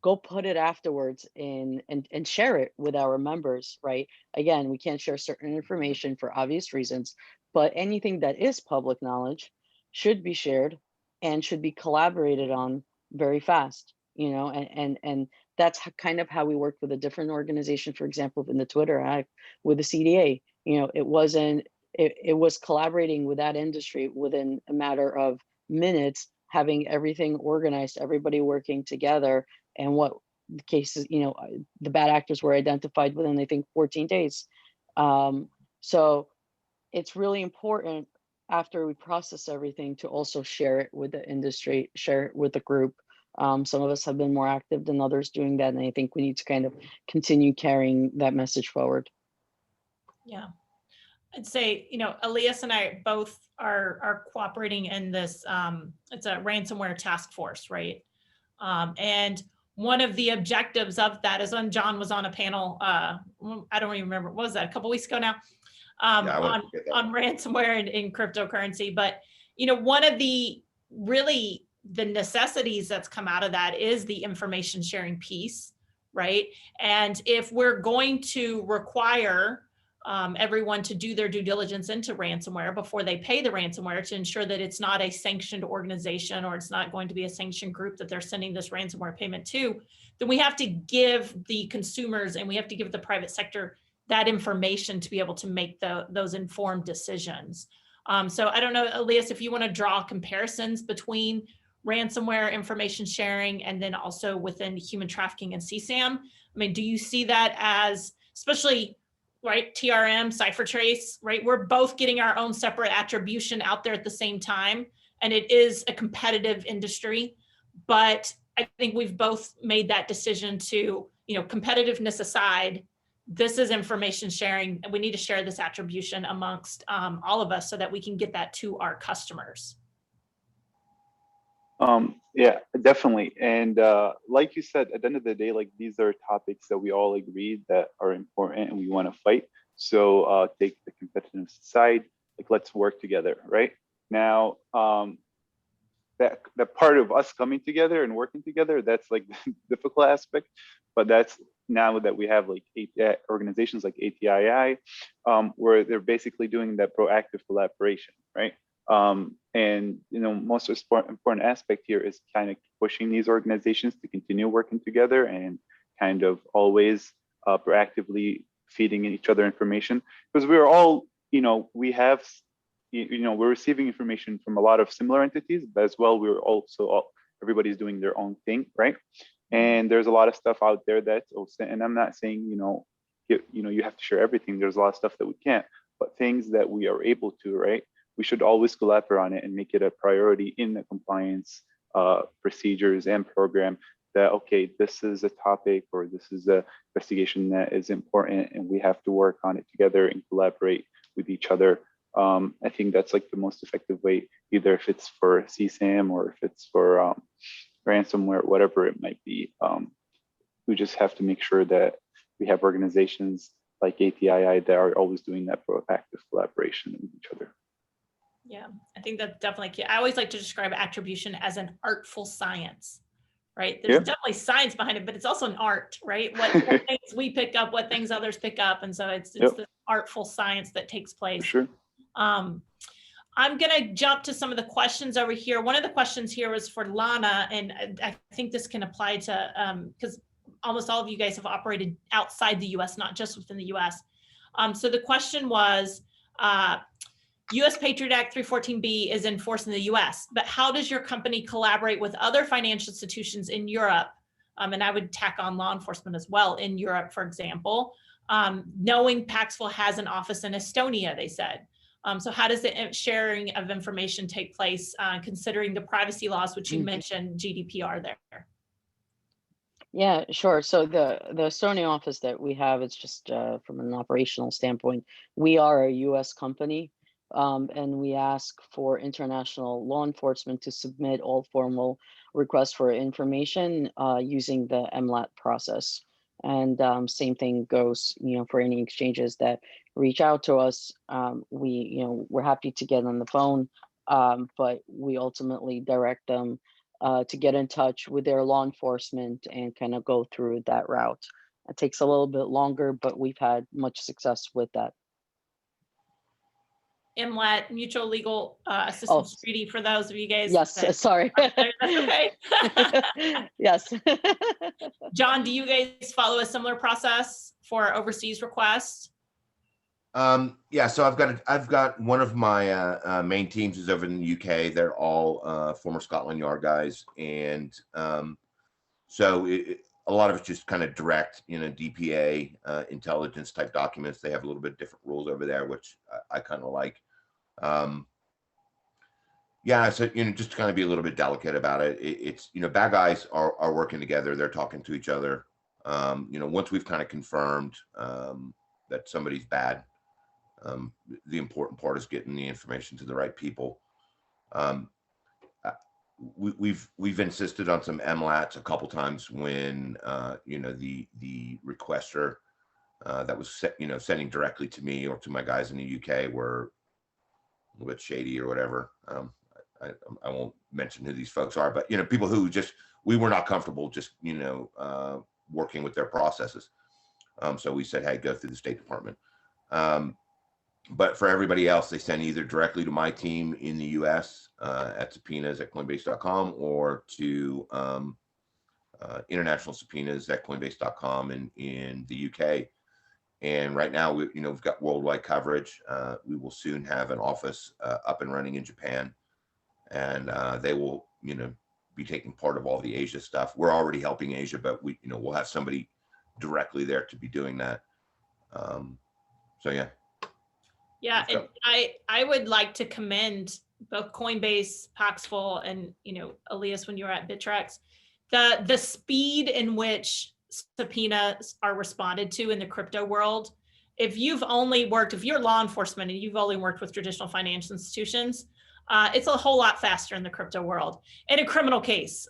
go put it afterwards and share it with our members, right? Again, we can't share certain information for obvious reasons, but anything that is public knowledge should be shared and should be collaborated on very fast, and that's kind of how we worked with a different organization, for example, in the Twitter Act with the CDA. It was collaborating with that industry within a matter of minutes, having everything organized, everybody working together, and what the cases, the bad actors were identified within, I think, 14 days. So it's really important after we process everything to also share it with the industry, share it with the group. Some of us have been more active than others doing that, and I think we need to kind of continue carrying that message forward. Yeah. I'd say, Elias and I both are cooperating in this, it's a ransomware task force, right? And one of the objectives of that is when John was on a panel, I don't even remember, what was that, a couple weeks ago now, on ransomware and cryptocurrency. But, one of the necessities that's come out of that is the information sharing piece, right? And if we're going to require everyone to do their due diligence into ransomware before they pay the ransomware to ensure that it's not a sanctioned organization or it's not going to be a sanctioned group that they're sending this ransomware payment to, then we have to give the consumers and we have to give the private sector that information to be able to make those informed decisions. So I don't know, Elias, if you want to draw comparisons between ransomware information sharing and then also within human trafficking and CSAM. I mean, do you see that as, especially, right, TRM, CipherTrace, right? We're both getting our own separate attribution out there at the same time. And it is a competitive industry, but I think we've both made that decision to, competitiveness aside, this is information sharing and we need to share this attribution amongst all of us so that we can get that to our customers. Yeah, definitely. And like you said, at the end of the day, like these are topics that we all agree that are important and we want to fight. So take the competitive side, like let's work together, right? Now, that part of us coming together and working together, that's like the difficult aspect, but that's now that we have like organizations like ATII, where they're basically doing that proactive collaboration, right? And most important aspect here is kind of pushing these organizations to continue working together and kind of always proactively feeding each other information, because we're all, we have, we're receiving information from a lot of similar entities, but as well, we're also everybody's doing their own thing, right? And there's a lot of stuff out there that's also, and I'm not saying, you have to share everything. There's a lot of stuff that we can't, but things that we are able to, right? We should always collaborate on it and make it a priority in the compliance procedures and program that, okay, this is a topic or this is a investigation that is important and we have to work on it together and collaborate with each other. I think that's like the most effective way, either if it's for CSAM or if it's for ransomware, whatever it might be. We just have to make sure that we have organizations like ATII that are always doing that proactive collaboration with each other. Yeah, I think that's definitely key. I always like to describe attribution as an artful science, right? There's definitely science behind it, but it's also an art, right? What things we pick up, what things others pick up. And so it's the artful science that takes place. For sure. I'm going to jump to some of the questions over here. One of the questions here was for Lana, and I think this can apply to, because almost all of you guys have operated outside the US, not just within the US. So the question was, US Patriot Act 314B is enforced in the US, but how does your company collaborate with other financial institutions in Europe? And I would tack on law enforcement as well in Europe, for example, knowing Paxful has an office in Estonia, they said. So how does the sharing of information take place, considering the privacy laws, which you mentioned GDPR there? Yeah, sure. So the Estonia office that we have, it's just from an operational standpoint, we are a US company, and we ask for international law enforcement to submit all formal requests for information using the MLAT process. And same thing goes, for any exchanges that reach out to us. We're happy to get on the phone, but we ultimately direct them to get in touch with their law enforcement and kind of go through that route. It takes a little bit longer, but we've had much success with that. MLAT, Mutual Legal Assistance Treaty, for those of you guys. Yes, sorry. That's okay. Yes. John, do you guys follow a similar process for overseas requests? Yeah, so I've got one of my main teams is over in the UK. They're all former Scotland Yard guys, and so a lot of it's just kind of direct, DPA intelligence type documents. They have a little bit different rules over there, which I kind of like. Yeah, so just to kind of be a little bit delicate about it. It's bad guys are working together. They're talking to each other. Once we've kind of confirmed that somebody's bad. The important part is getting the information to the right people. We've insisted on some MLATs a couple times when the requester that was sending directly to me or to my guys in the UK were a little bit shady or whatever. I won't mention who these folks are, but people who we were not comfortable just working with their processes. So we said, hey, go through the State Department. But for everybody else, they send either directly to my team in the US at subpoenas at coinbase.com or to international subpoenas at coinbase.com in the UK. And right now, we've got worldwide coverage. We will soon have an office up and running in Japan, and they will, be taking part of all the Asia stuff. We're already helping Asia, but we'll have somebody directly there to be doing that. So yeah. Yeah, and I would like to commend both Coinbase, Paxful, and Elias, when you were at Bittrex, the speed in which subpoenas are responded to in the crypto world. If you're law enforcement and you've only worked with traditional financial institutions, it's a whole lot faster in the crypto world. In a criminal case,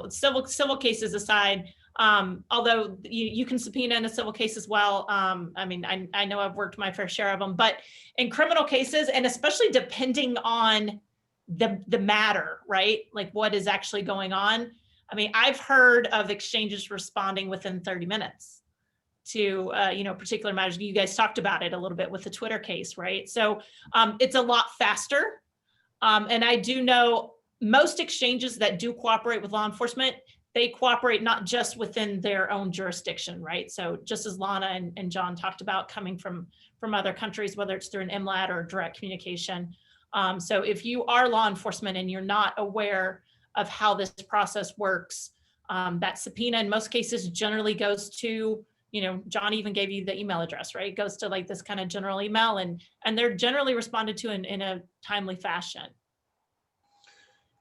civil cases aside, although you can subpoena in a civil case as well. I know I've worked my fair share of them, but in criminal cases, and especially depending on the matter, right? Like what is actually going on. I've heard of exchanges responding within 30 minutes to, particular matters. You guys talked about it a little bit with the Twitter case, right? So it's a lot faster. And I do know most exchanges that do cooperate with law enforcement, they cooperate not just within their own jurisdiction, right? So just as Lana and John talked about coming from other countries, whether it's through an MLAT or direct communication. So if you are law enforcement and you're not aware of how this process works, that subpoena in most cases generally goes to, John even gave you the email address, right? It goes to like this kind of general email, and they're generally responded to in a timely fashion.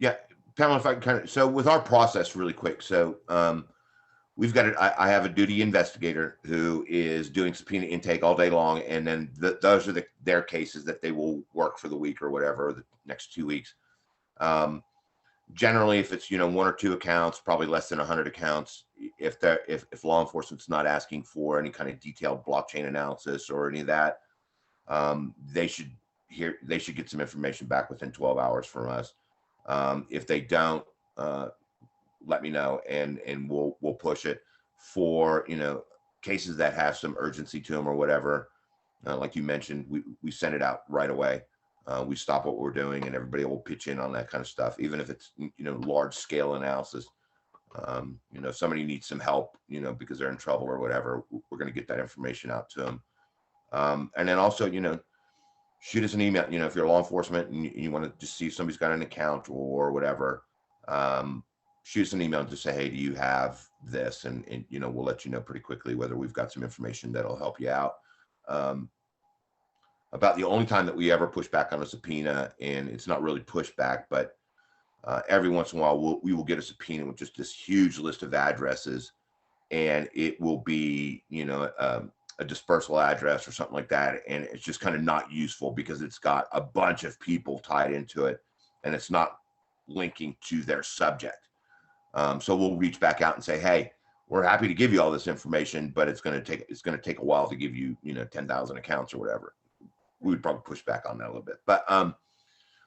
Yeah. Pamela, if I can so with our process really quick. So we've got I have a duty investigator who is doing subpoena intake all day long. And then those are their cases that they will work for the week or whatever, the next 2 weeks. Generally, if it's, 1 or 2 accounts, probably less than 100 accounts, if law enforcement's not asking for any kind of detailed blockchain analysis or any of that, they should get some information back within 12 hours from us. If they don't, let me know, and we'll push it for cases that have some urgency to them or whatever. Like you mentioned, we send it out right away. we stop what we're doing and everybody will pitch in on that kind of stuff, even if it's, large scale analysis. If somebody needs some help, because they're in trouble or whatever, we're going to get that information out to them. And then also, shoot us an email, if you're law enforcement and you want to just see if somebody's got an account or whatever, shoot us an email and just say, hey, do you have this? And we'll let you know pretty quickly whether we've got some information that'll help you out. About the only time that we ever push back on a subpoena, and it's not really pushback, but every once in a while we will get a subpoena with just this huge list of addresses, and it will be, a dispersal address or something like that. And it's just kind of not useful because it's got a bunch of people tied into it and it's not linking to their subject. So we'll reach back out and say, hey, we're happy to give you all this information, but it's going to take a while to give you, 10,000 accounts or whatever. We would probably push back on that a little bit, but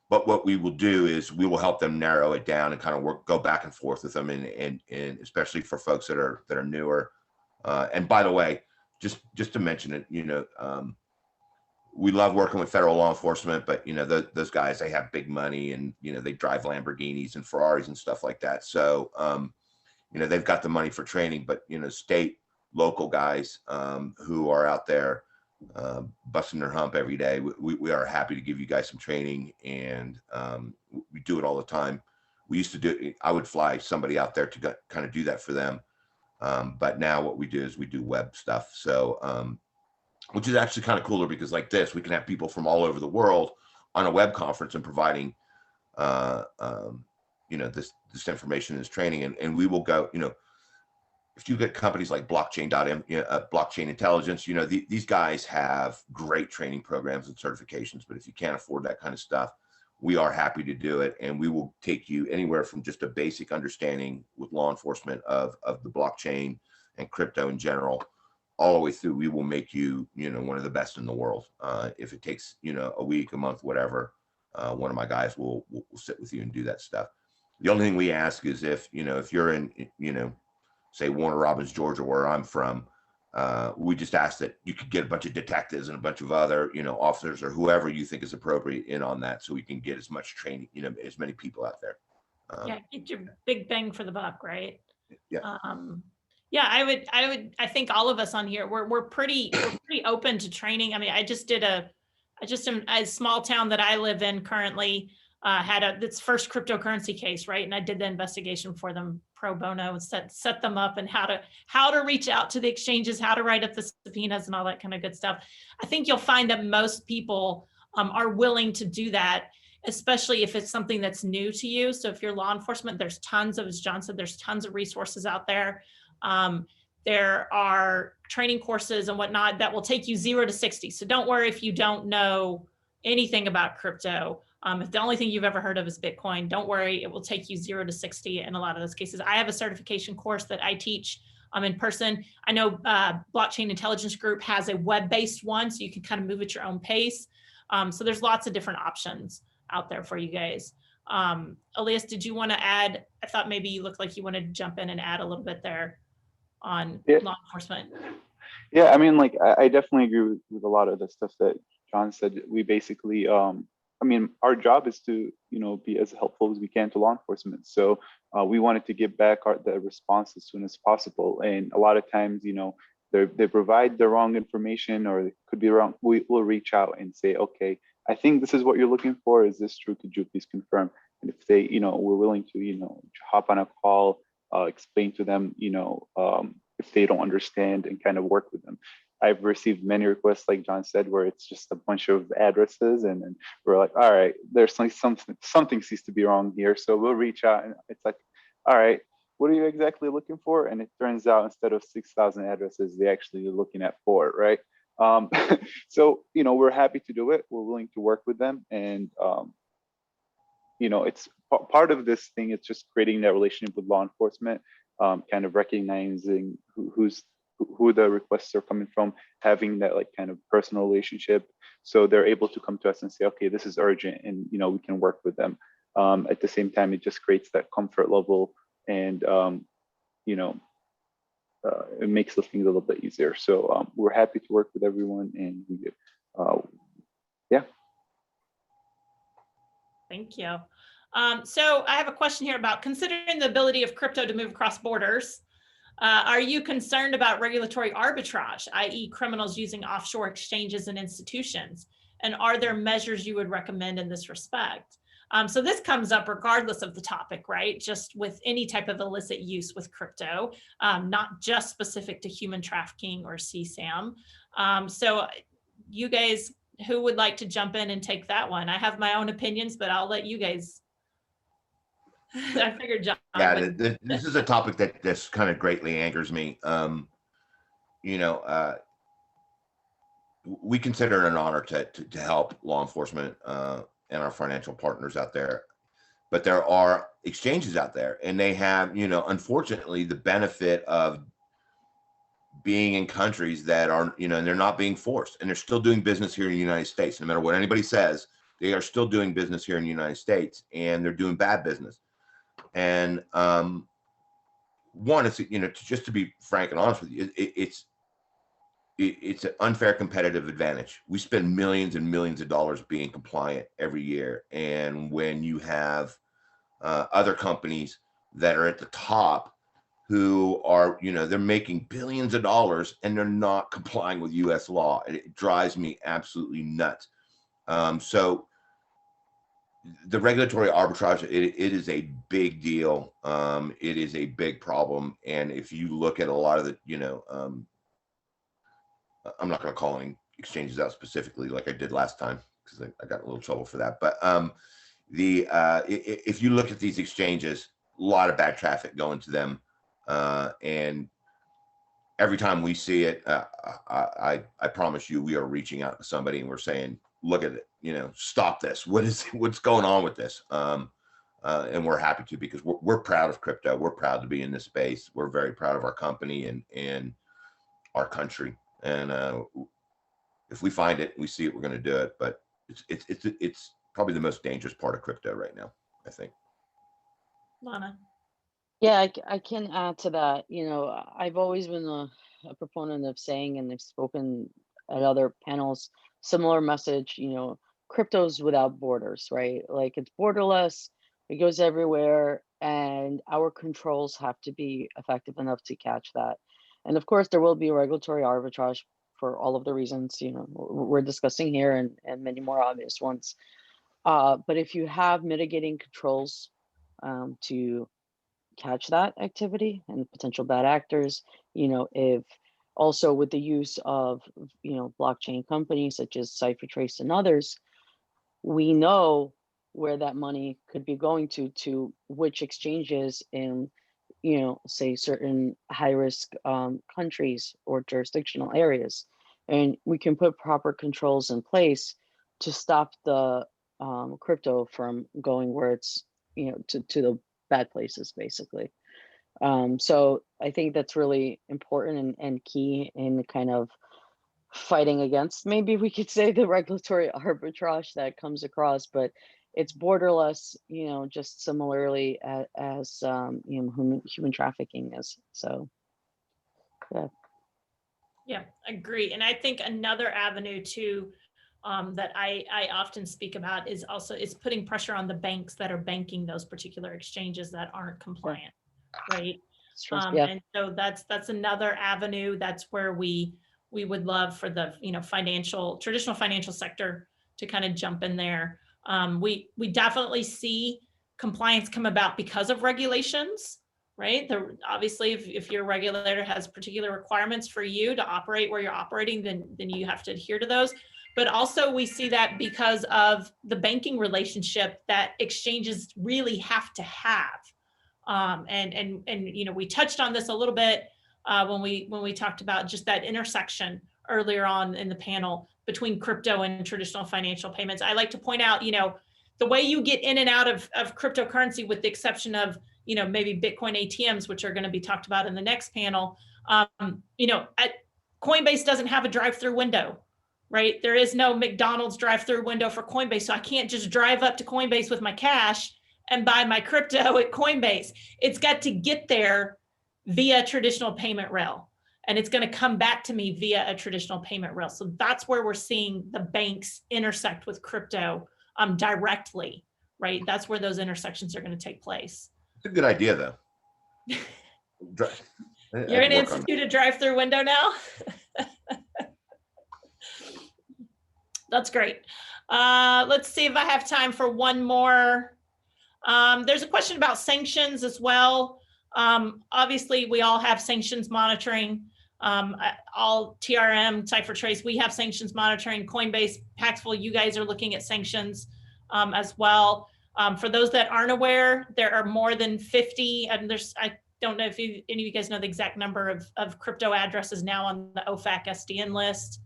what we will do is we will help them narrow it down and kind of go back and forth with them. And especially for folks that are newer. And by the way, just to mention it, we love working with federal law enforcement, but those guys, they have big money and they drive Lamborghinis and Ferraris and stuff like that. So they've got the money for training, but state, local guys who are out there busting their hump every day, we are happy to give you guys some training, and we do it all the time. We used to do, I would fly somebody out there to kind of do that for them. But now what we do is we do web stuff. So, which is actually kind of cooler because like this, we can have people from all over the world on a web conference and providing, this information, this training, and we will go, if you get companies like Blockchain Intelligence, these guys have great training programs and certifications, but if you can't afford that kind of stuff, we are happy to do it. And we will take you anywhere from just a basic understanding with law enforcement of the blockchain and crypto in general, all the way through. We will make you, one of the best in the world. If it takes, a week, a month, whatever, one of my guys will sit with you and do that stuff. The only thing we ask is if you're in, say Warner Robins, Georgia, where I'm from, we just ask that you could get a bunch of detectives and a bunch of other, officers or whoever you think is appropriate in on that, so we can get as much training, as many people out there. Yeah, get your big bang for the buck, right? Yeah. Yeah, I think all of us on here, we're pretty open to training. I mean, I just am a small town that I live in currently had its first cryptocurrency case, right? And I did the investigation for them pro bono and set them up, and how to reach out to the exchanges, how to write up the subpoenas and all that kind of good stuff. I think you'll find that most people are willing to do that, especially if it's something that's new to you. So if you're law enforcement, there's tons of, as John said, there's tons of resources out there. There are training courses and whatnot that will take you 0 to 60. So don't worry if you don't know anything about crypto. If the only thing you've ever heard of is Bitcoin, don't worry, it will take you 0 to 60 in a lot of those cases. I have a certification course that I teach in person. I know Blockchain Intelligence Group has a web-based one, so you can kind of move at your own pace. So there's lots of different options out there for you guys. Elias, did you want to add? I thought maybe you looked like you wanted to jump in and add a little bit there on law enforcement. Yeah, I mean, like, I definitely agree with a lot of the stuff that John said. We basically, our job is to, be as helpful as we can to law enforcement. So we wanted to give back the response as soon as possible. And a lot of times, they provide the wrong information, or it could be wrong. We will reach out and say, okay, I think this is what you're looking for. Is this true? Could you please confirm? And if they, we're willing to, hop on a call, explain to them, if they don't understand, and kind of work with them. I've received many requests, like John said, where it's just a bunch of addresses, and then we're like, all right, there's something seems to be wrong here. So we'll reach out, and it's like, all right, what are you exactly looking for? And it turns out instead of 6,000 addresses, they actually are looking at 4, right? So, we're happy to do it. We're willing to work with them. And, it's part of this thing. It's just creating that relationship with law enforcement, kind of recognizing who the requests are coming from, having that kind of personal relationship. So they're able to come to us and say, okay, this is urgent, and, we can work with them. At the same time, it just creates that comfort level, and, it makes the things a little bit easier. So we're happy to work with everyone, and we, yeah. Thank you. So I have a question here about considering the ability of crypto to move across borders. Are you concerned about regulatory arbitrage, i.e. criminals using offshore exchanges and institutions? And are there measures you would recommend in this respect? So this comes up regardless of the topic, right? Just with any type of illicit use with crypto, not just specific to human trafficking or CSAM. So you guys, who would like to jump in and take that one? I have my own opinions, but I'll let you guys. I figured John. Yeah, this is a topic that this kind of greatly angers me. We consider it an honor to help law enforcement and our financial partners out there, but there are exchanges out there, and they have, unfortunately, the benefit of being in countries that are, and they're not being forced, and they're still doing business here in the United States. No matter what anybody says, they are still doing business here in the United States, and they're doing bad business. And one, it's, just to be frank and honest with you, it's an unfair competitive advantage. We spend millions and millions of dollars being compliant every year, and when you have other companies that are at the top who are, they're making billions of dollars and they're not complying with U.S. law, it drives me absolutely nuts. So the regulatory arbitrage, it is a big deal. It is a big problem. And if you look at a lot of the, I'm not going to call any exchanges out specifically like I did last time, because I got in a little trouble for that. But if you look at these exchanges, a lot of bad traffic going to them. And every time we see it, I promise you, we are reaching out to somebody and we're saying, look at it, stop this. What's going on with this? And we're happy to, because we're proud of crypto. We're proud to be in this space. We're very proud of our company and our country. And if we find it, we see it, we're going to do it. But it's probably the most dangerous part of crypto right now, I think. Lana. Yeah, I can add to that. I've always been a proponent of saying, and I've spoken at other panels, similar message, crypto's without borders, right? Like, it's borderless, it goes everywhere, and our controls have to be effective enough to catch that. And of course, there will be regulatory arbitrage for all of the reasons, we're discussing here, and many more obvious ones. But if you have mitigating controls to catch that activity and potential bad actors, if also with the use of, blockchain companies such as CipherTrace and others, we know where that money could be going to which exchanges in, say certain high risk countries or jurisdictional areas. And we can put proper controls in place to stop the crypto from going where it's, to the bad places, basically. So I think that's really important and key in kind of fighting against, maybe we could say, the regulatory arbitrage that comes across, but it's borderless, just similarly as human trafficking is. So, yeah. Yeah, agree. And I think another avenue too, that I often speak about is putting pressure on the banks that are banking those particular exchanges that aren't compliant, right? Yeah. And so that's another avenue. That's where we would love for the traditional financial sector to kind of jump in there. We definitely see compliance come about because of regulations, right? Obviously, if your regulator has particular requirements for you to operate where you're operating, then you have to adhere to those. But also we see that because of the banking relationship that exchanges really have to have. And we touched on this a little bit when we talked about just that intersection earlier on in the panel between crypto and traditional financial payments. I like to point out, the way you get in and out of cryptocurrency, with the exception of, maybe Bitcoin ATMs, which are going to be talked about in the next panel, Coinbase doesn't have a drive-through window, right? There is no McDonald's drive-through window for Coinbase. So I can't just drive up to Coinbase with my cash and buy my crypto at Coinbase. It's got to get there via traditional payment rail, and it's going to come back to me via a traditional payment rail. So that's where we're seeing the banks intersect with crypto directly, right? That's where those intersections are going to take place. It's a good idea, though. You're going to institute a drive-through window now? That's great. Let's see if I have time for one more. There's a question about sanctions as well. Obviously, we all have sanctions monitoring. All TRM, CipherTrace, we have sanctions monitoring. Coinbase, Paxful, you guys are looking at sanctions as well. For those that aren't aware, there are more than 50, and I don't know if any of you guys know the exact number of crypto addresses now on the OFAC SDN list.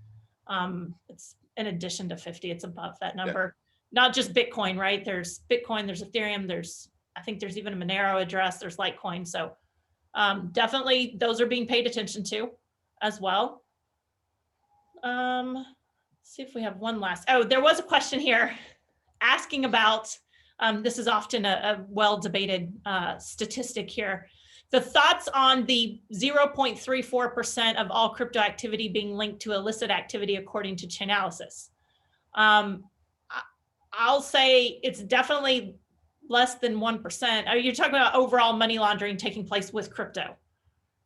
It's in addition to 50, it's above that number. Yeah. Not just Bitcoin, right? There's Bitcoin, there's Ethereum, I think there's even a Monero address, there's Litecoin. So definitely those are being paid attention to as well. Let's see if we have one last. Oh, there was a question here asking about, this is often a well-debated statistic here. The thoughts on the 0.34% of all crypto activity being linked to illicit activity according to Chainalysis. I'll say it's definitely less than 1%. You're talking about overall money laundering taking place with crypto,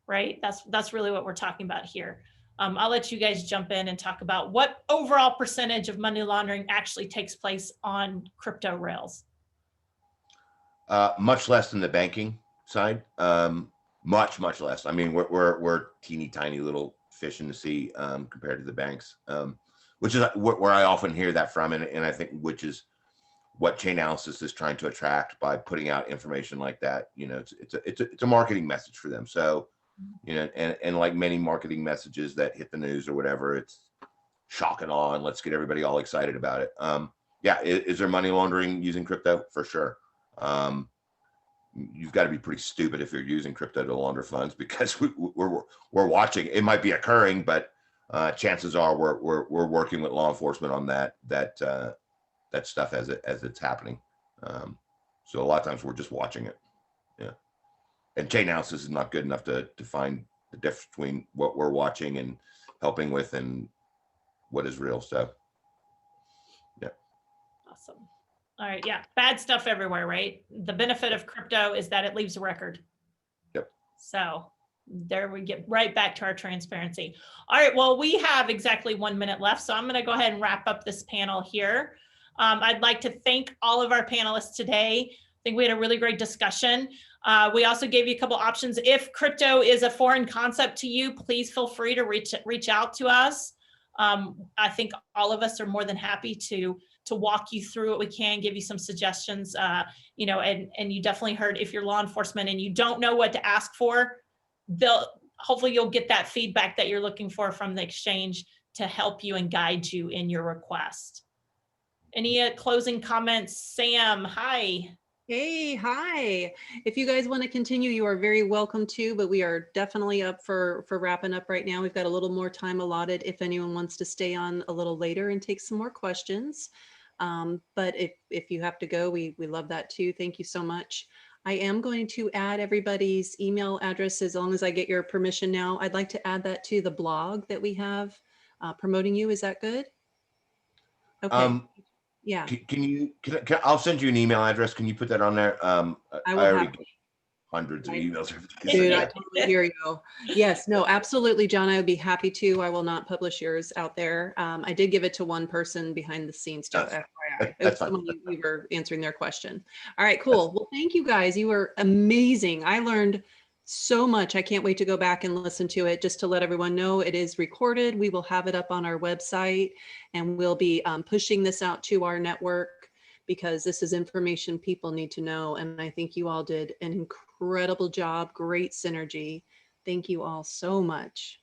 right? That's really what we're talking about here. I'll let you guys jump in and talk about what overall percentage of money laundering actually takes place on crypto rails. Much less than the banking side. Much less. I mean, we're teeny tiny little fish in the sea compared to the banks, which is where I often hear that from, and I think which is what Chainalysis is trying to attract by putting out information like that. You know, it's a marketing message for them. So, you know, and like many marketing messages that hit the news or whatever, it's shock and awe, and let's get everybody all excited about it. Yeah, is there money laundering using crypto? For sure. You've got to be pretty stupid if you're using crypto to launder funds, because we're watching. It might be occurring, but chances are we're working with law enforcement on that stuff as it's happening. So a lot of times we're just watching it. Yeah, and Chainalysis is not good enough to find the difference between what we're watching and helping with and what is real. So yeah. Awesome. All right. Yeah. Bad stuff everywhere, right? The benefit of crypto is that it leaves a record. Yep. So there we get right back to our transparency. All right. Well, we have exactly 1 minute left. So I'm going to go ahead and wrap up this panel here. I'd like to thank all of our panelists today. I think we had a really great discussion. We also gave you a couple options. If crypto is a foreign concept to you, please feel free to reach out to us. I think all of us are more than happy to walk you through what we can, give you some suggestions, you know, and you definitely heard, if you're law enforcement and you don't know what to ask for, hopefully you'll get that feedback that you're looking for from the exchange to help you and guide you in your request. Any closing comments? Sam, hi. Hey, hi. If you guys want to continue, you are very welcome to, but we are definitely up for wrapping up right now. We've got a little more time allotted if anyone wants to stay on a little later and take some more questions. But if you have to go, we love that too. Thank you so much. I am going to add everybody's email address as long as I get your permission now. I'd like to add that to the blog that we have promoting you. Is that good? Okay. Yeah. Can I'll send you an email address. Can you put that on there? I already get hundreds of emails. Dude, I totally hear you. Yes, no, absolutely, John. I would be happy to. I will not publish yours out there. I did give it to one person behind the scenes, just FYI. It was someone you were answering their question. All right, cool. Well, thank you guys. You were amazing. I learned so much. I can't wait to go back and listen to it. Just to let everyone know, it is recorded. We will have it up on our website, and we'll be pushing this out to our network, because this is information people need to know. And I think you all did an incredible job. Great synergy. Thank you all so much.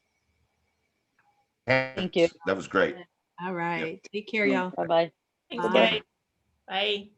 Thank you. That was great. All right. Take care, y'all. Bye-bye. Thanks, guys. Bye.